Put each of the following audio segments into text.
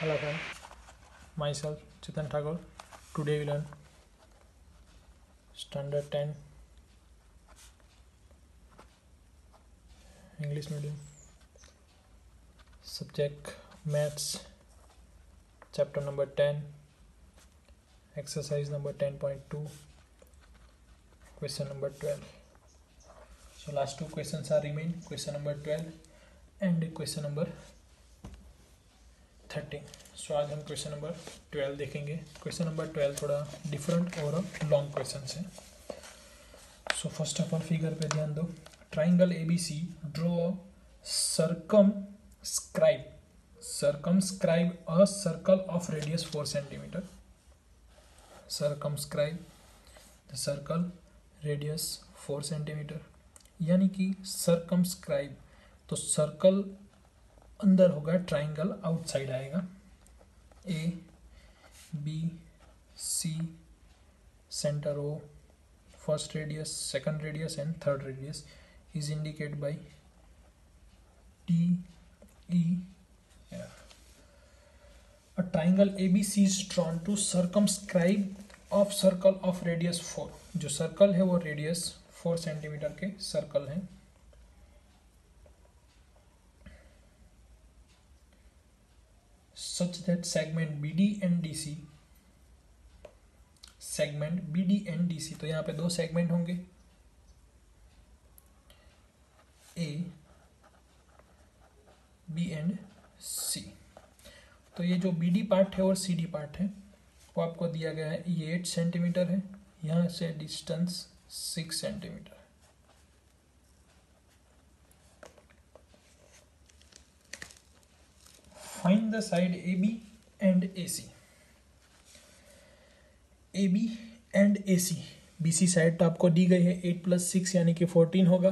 Hello friend, myself Chetan Thakur. Today we learn Standard 10 English medium subject Maths, chapter number 10, exercise number 10.2, question number 12. So last two questions are remain, question number 12 and question number 13. सो आज हम question number 12 देखेंगे. Question number 12 थोड़ा different और long question है. So first of all figure पे ध्यान दो. Triangle ABC, draw circumscribe a circle of radius 4 centimeter. Circumscribe the circle radius 4 centimeter. यानी कि circumscribe तो सर्कल अंदर होगा, ट्राइंगल आउटसाइड आएगा. ABC center O, first radius, second radius and third radius is indicated by DEF. A triangle ABC is drawn to circumscribe of circle of radius 4. जो circle है वो radius 4 centimetre के circle है. Such that segment BD and DC, segment BD and DC, तो यहाँ पे दो segment होंगे A, B एंड C. तो ये जो BD पार्ट है और CD पार्ट है वो आपको दिया गया है. ये 8 सेंटीमीटर है, यहाँ से distance 6 centimetre. Find the side AB and AC. AB and AC, BC side तो आपको दी गई है 8 + 6 यानी कि 14 होगा.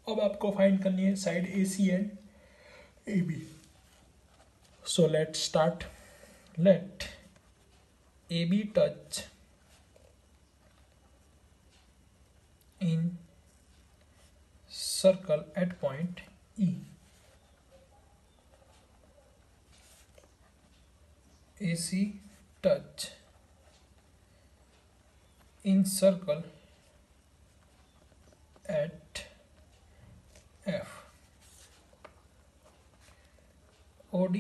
अब आपको फाइंड करनी है side AC and AB. So let start. Let AB touch in circle at point E. AC touch in circle at F. OD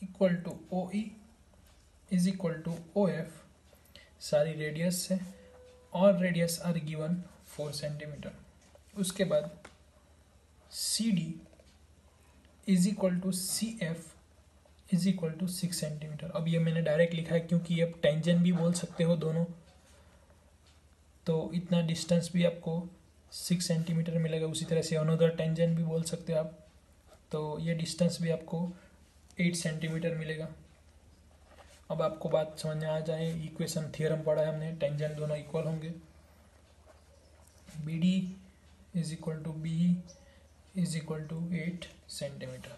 equal to OE is equal to OF. सारी रेडियस है और radius are given 4 centimetre. उसके बाद CD is equal to CF is equal to 6 centimetre. अब ये मैंने direct लिखा है क्योंकि अब टेंजेंट भी बोल सकते हो दोनों, तो इतना डिस्टेंस भी आपको 6 सेंटीमीटर मिलेगा. उसी तरह से अनदर टेंजेंट भी बोल सकते हो आप, तो ये डिस्टेंस भी आपको 8 सेंटीमीटर मिलेगा. अब आपको बात समझ में आ जाए, इक्वेशन थियरम पढ़ा है हमने, टेंजेंट दोनों इक्वल होंगे. BD is equal to BE is equal to 8 centimetre.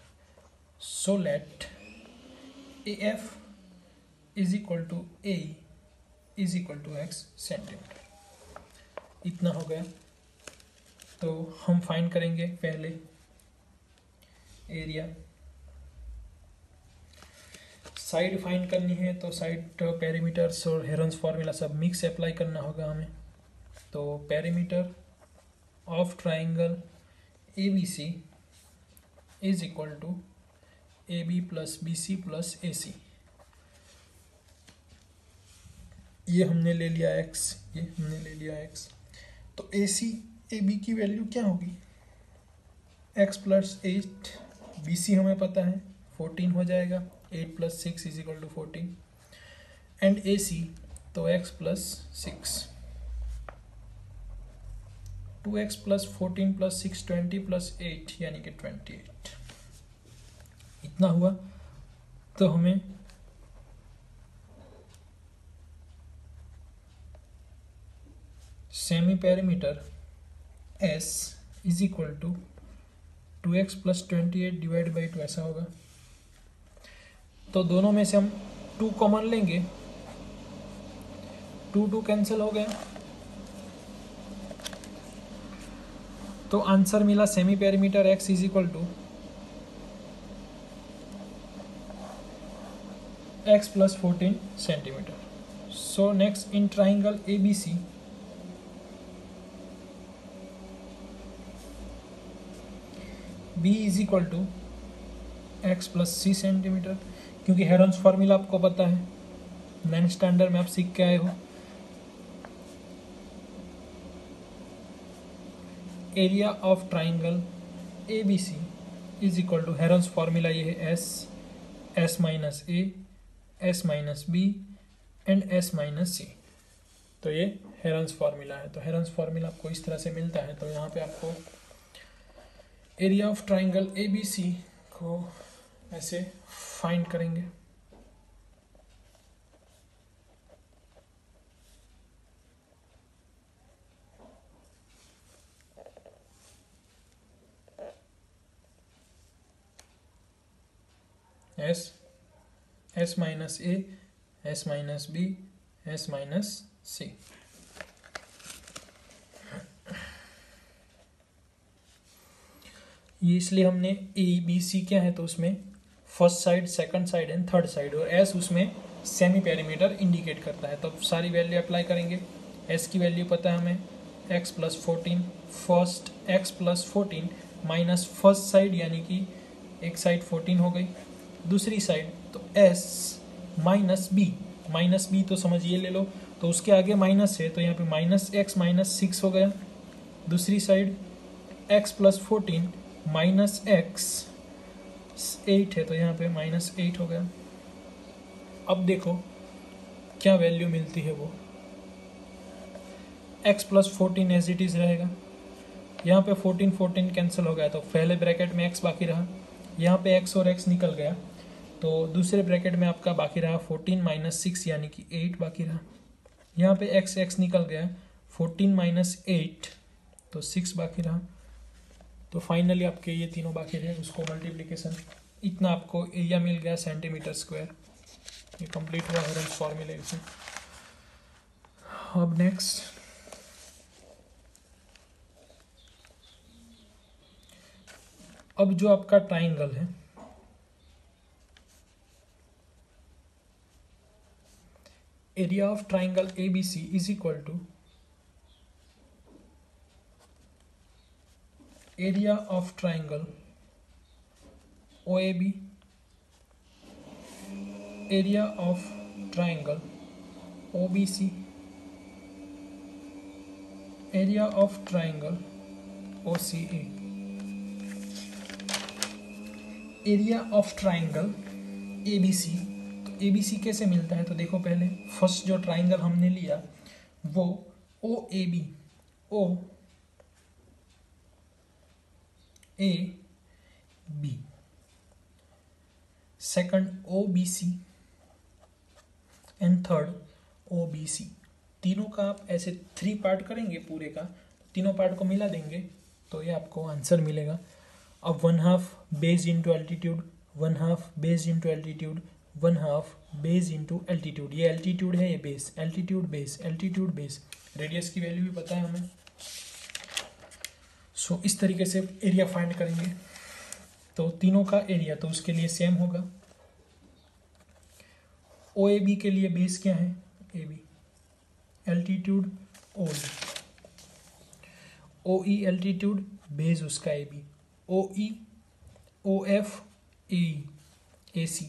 So let AF is equal to AE is equal to X centimetre. इतना हो गया. तो हम फाइंड करेंगे पहले एरिया. साइड फाइंड करनी है तो साइड पेरीमीटर्स और हेरन्स फार्मूला सब मिक्स अप्लाई करना होगा हमें. तो perimeter of triangle ABC is equal to AB plus BC plus AC. ये हमने ले लिया X, ये हमने ले लिया X. तो AC AB की वैल्यू क्या होगी? X प्लस 8, BC हमें पता है 14 हो जाएगा. 8 + 6 is equal to 14 and AC तो X plus 6. 2X plus 14 plus 6 20 plus 8 यानी कि 28. इतना हुआ. तो हमें semi perimeter S is equal to 2X plus 28 divide by 2 ऐसा होगा. तो दोनों में से हम 2 कॉमन लेंगे, 2 कैंसिल हो गया. तो आंसर मिला semi perimeter X is equal to x plus 14 centimeter. So next in triangle ABC, B is equal to x plus c centimetre, क्योंकि हेरोन्स फार्मूला आपको पता है, 9th स्टैंडर्ड में आप सीख के आए हो. Area of triangle ABC is equal to, Heron's formula ये है S minus A, S minus B and S minus C. तो ये हेरोन्स फार्मूला है. तो हेरोन्स फार्मूला आपको इस तरह से मिलता है. तो यहाँ पे आपको एरिया ऑफ ट्राइंगल ABC को ऐसे फाइंड करेंगे. S minus A, S minus B, S minus C. ये इसलिए हमने ABC क्या है तो उसमें first side, second side and third side, और S उसमें सेमी पेरीमीटर इंडिकेट करता है. तो सारी वैल्यू अप्लाई करेंगे. S की वैल्यू पता है हमें, x plus 14, first x plus 14 minus first side, यानी कि एक साइड 14 हो गई, दूसरी साइड तो S माइनस बी तो समझिए ले लो, तो उसके आगे माइनस है तो यहाँ पे माइनस x माइनस 6 हो गया. दूसरी side x plus 14 minus x 8 है तो यहाँ पे माइनस 8 हो गया. अब देखो क्या वैल्यू मिलती है वो, x plus 14 as it is रहेगा. यहाँ पे 14 कैंसिल हो गया तो पहले ब्रैकेट में x बाकी रहा, यहाँ पे x और x निकल गया तो दूसरे ब्रैकेट में आपका बाकी रहा 14 माइनस 6 यानी कि 8 बाकी रहा. यहाँ पे x निकल गया, 14 माइनस 8 तो 6 बाकी रहा. तो फाइनली आपके ये तीनों बाकी रहे, उसको मल्टीप्लिकेशन, इतना आपको एरिया मिल गया सेंटीमीटर स्क्वायर. ये कंप्लीट हुआ हेरोन्स फॉर्मूले से. अब नेक्स्ट अब जो आपका ट्राइंगल है, area of triangle ABC is equal to area of triangle OAB, area of triangle OBC, area of triangle OCA. Area of triangle ABC, तो ABC कैसे मिलता है तो देखो, पहले फर्स्ट जो ट्राइंगल हमने लिया वो OAB, second OBC and third OBC. तीनों का आप ऐसे 3 पार्ट करेंगे पूरे का, तीनों पार्ट को मिला देंगे तो ये आपको आंसर मिलेगा. अब 1/2 base into altitude, 1/2 base into altitude, 1/2 base into altitude. ये एल्टीट्यूड है, ये base, altitude base, altitude base. Radius की वैल्यू भी पता है हमें. सो इस तरीके से एरिया फाइंड करेंगे. तो तीनों का एरिया तो उसके लिए सेम होगा. OAB के लिए बेस क्या है, AB, altitude OE, OE altitude, base उसका AB, OE OF AE, AC,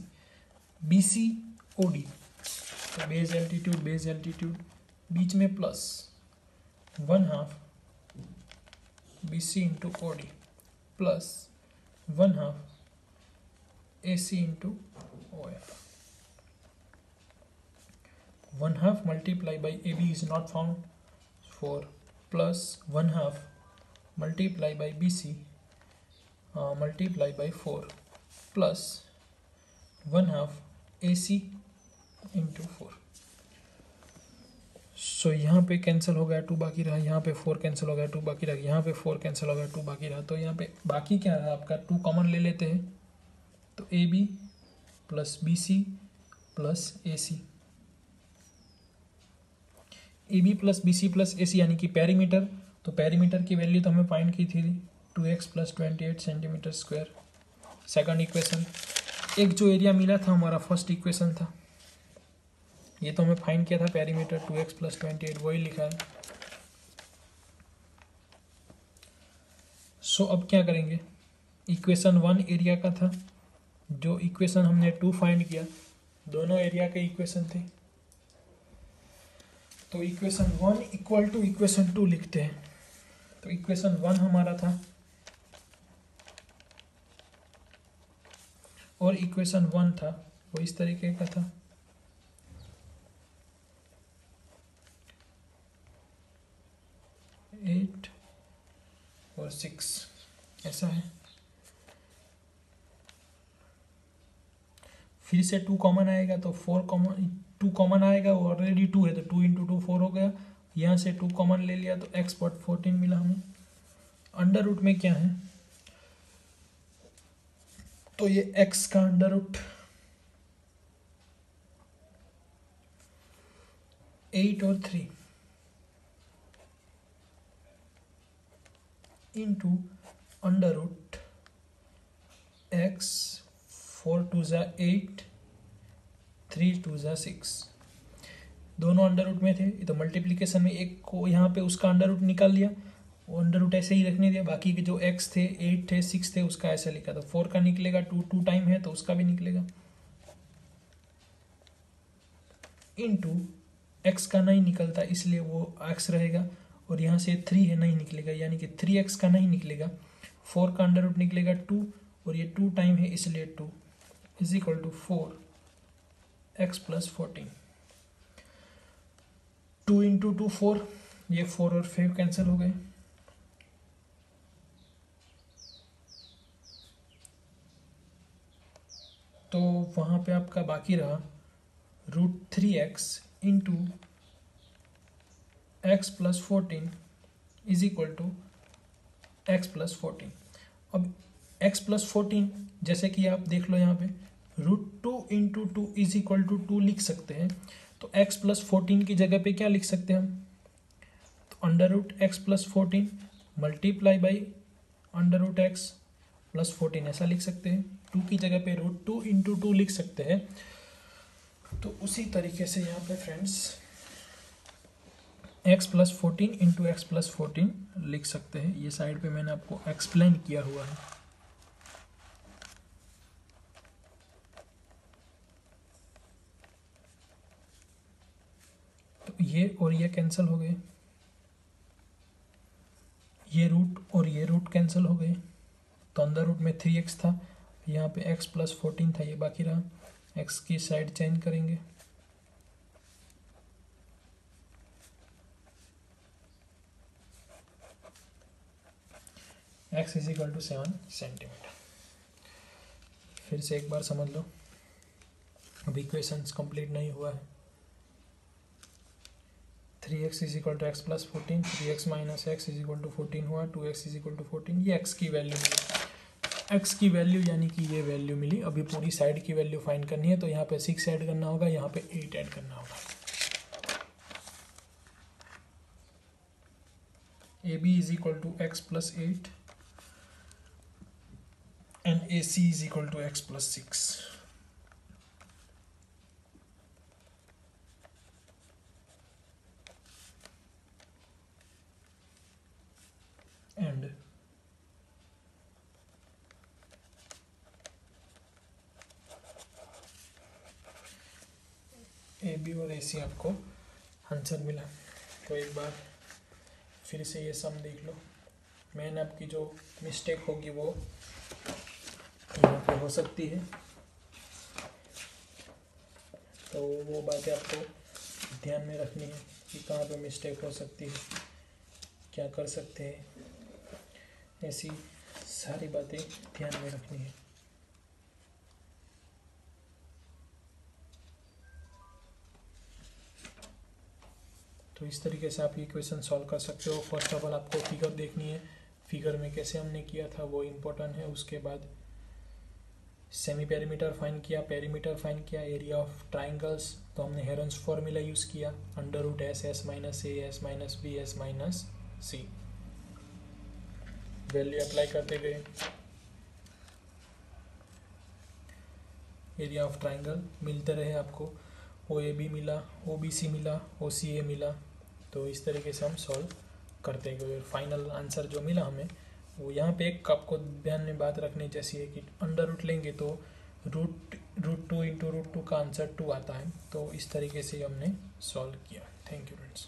BC OD. तो बेस एल्टीट्यूड, बीच में plus 1/2 BC into OD plus 1/2 AC into OF. 1/2 multiplied by AB is not found, 4 plus 1/2 multiplied by BC multiplied by 4 plus 1/2 AC into 4. सो यहाँ पे cancel हो गया, 2 बाकी रहा, यहाँ पे 4 कैंसिल हो गया, 2 बाकी रहा, यहाँ पे 4 कैंसिल हो गया, 2 बाकी रहा. तो यहाँ पे बाकी क्या रहा आपका, 2 कॉमन ले लेते हैं तो AB plus BC plus AC, AB plus BC plus AC यानी कि पेरीमीटर. तो पेरीमीटर की वैल्यू तो हमें फाइंड की थी 2x plus 28 centimetre square. Second equation. एक जो एरिया मिला था हमारा फर्स्ट इक्वेशन था, ये तो हमें फाइंड किया था पेरीमीटर 2x + 28, वही लिखा है। सो अब क्या करेंगे, इक्वेशन 1 एरिया का था, जो इक्वेशन हमने 2 फाइंड किया, दोनों एरिया के इक्वेशन थे, तो इक्वेशन 1 इक्वल टू इक्वेशन 2 लिखते हैं। तो इक्वेशन 1 हमारा था और इक्वेशन 1 था वो इस तरीके का था, एट और 6 ऐसा है। फिर से 2 कॉमन आएगा तो 4 कॉमन, 2 कॉमन आएगा, वो ऑलरेडी 2 है तो 2 × 2 4 हो गया। यहाँ से 2 कॉमन ले लिया तो x/14 मिला हमें। अंडर रूट में क्या है, तो ये x का अंडर रूट 8 और 3 इंटू अंडर रूट x, 4 × 2 = 8, 3 × 2 = 6, दोनों अंडर रूट में थे, तो मल्टीप्लिकेशन में एक को यहाँ पे उसका अंडर रूट निकाल लिया, वो अंडर रूट ऐसे ही रखने दिया, बाकी के जो x थे, 8 थे, 6 थे, उसका ऐसा लिखा। तो 4 का निकलेगा, 2 टाइम है तो उसका भी निकलेगा, इंटू x का नहीं निकलता इसलिए वो x रहेगा, और यहाँ से 3 है नहीं निकलेगा, यानी कि 3x का नहीं निकलेगा, 4 का अंडर रूट निकलेगा 2, और ये 2 टाइम है इसलिए 2 = 4x + 14। 2 × 2 4, ये 4 और 5 कैंसिल हो गए, तो वहाँ पे आपका बाकी रहा √3x इंटू x + 14 = x + 14। अब x + 14 जैसे कि आप देख लो यहाँ पे √2 × 2 = 2 लिख सकते हैं, तो x + 14 की जगह पे क्या लिख सकते हैं हम, तो √x + 14 × √x + 14 ऐसा लिख सकते हैं, 2 की जगह पे √2 × 2 लिख सकते हैं। तो उसी तरीके से यहाँ पे फ्रेंड्स x + 14 × x + 14 लिख सकते हैं, ये साइड पे मैंने आपको एक्सप्लेन किया हुआ है। तो ये और ये कैंसिल हो गए, ये रूट और ये रूट कैंसिल हो गए, तो अंदर रूट में 3x था, यहाँ पे x + 14 था, ये बाकी रहा, x की साइड चेंज करेंगे, x = 7 सेंटीमीटर। फिर से एक बार समझ लो, अब इक्वेशंस कंप्लीट नहीं हुआ है। 3x = x + 14, 3x - x = 14 हुआ, 2x = 14, ये x की वैल्यू मिली, x की वैल्यू यानी कि ये वैल्यू मिली। अभी पूरी साइड की वैल्यू फाइंड करनी है, तो यहाँ पे 6 ऐड करना होगा, यहाँ पे 8 ऐड करना होगा। AB = x + 8 and AC = x + 6. And AB और AC आपको आंसर मिला। तो एक बार फिर से ये सम देख लो, मेन आपकी जो मिस्टेक होगी वो यहाँ पे हो सकती है, तो वो बातें आपको ध्यान में रखनी है कि कहाँ पे मिस्टेक हो सकती है, क्या कर सकते हैं, ऐसी सारी बातें ध्यान में रखनी है। तो इस तरीके से आप ये क्वेश्चन सॉल्व कर सकते हो। फर्स्ट ऑफ ऑल आपको फिगर देखनी है, फिगर में कैसे हमने किया था वो इम्पोर्टेंट है। उसके बाद सेमी पेरीमीटर फाइंड किया, पेरीमीटर फाइंड किया, एरिया ऑफ ट्राइंगल्स, तो हमने हेरन्स फॉर्मूला यूज़ किया, √s s - a s - b s - c, value apply करते गए, एरिया ऑफ ट्राइंगल मिलते रहे आपको। ओ ए बी मिला, ओ बी सी मिला, ओ सी ए मिला। तो इस तरीके से हम सॉल्व करते हैं। फाइनल आंसर जो मिला हमें वो यहाँ पे एक आपको ध्यान में बात रखनी जैसी है कि अंडर रूट लेंगे तो root two into root two का आंसर 2 आता है। तो इस तरीके से हमने सॉल्व किया। Thank you friends.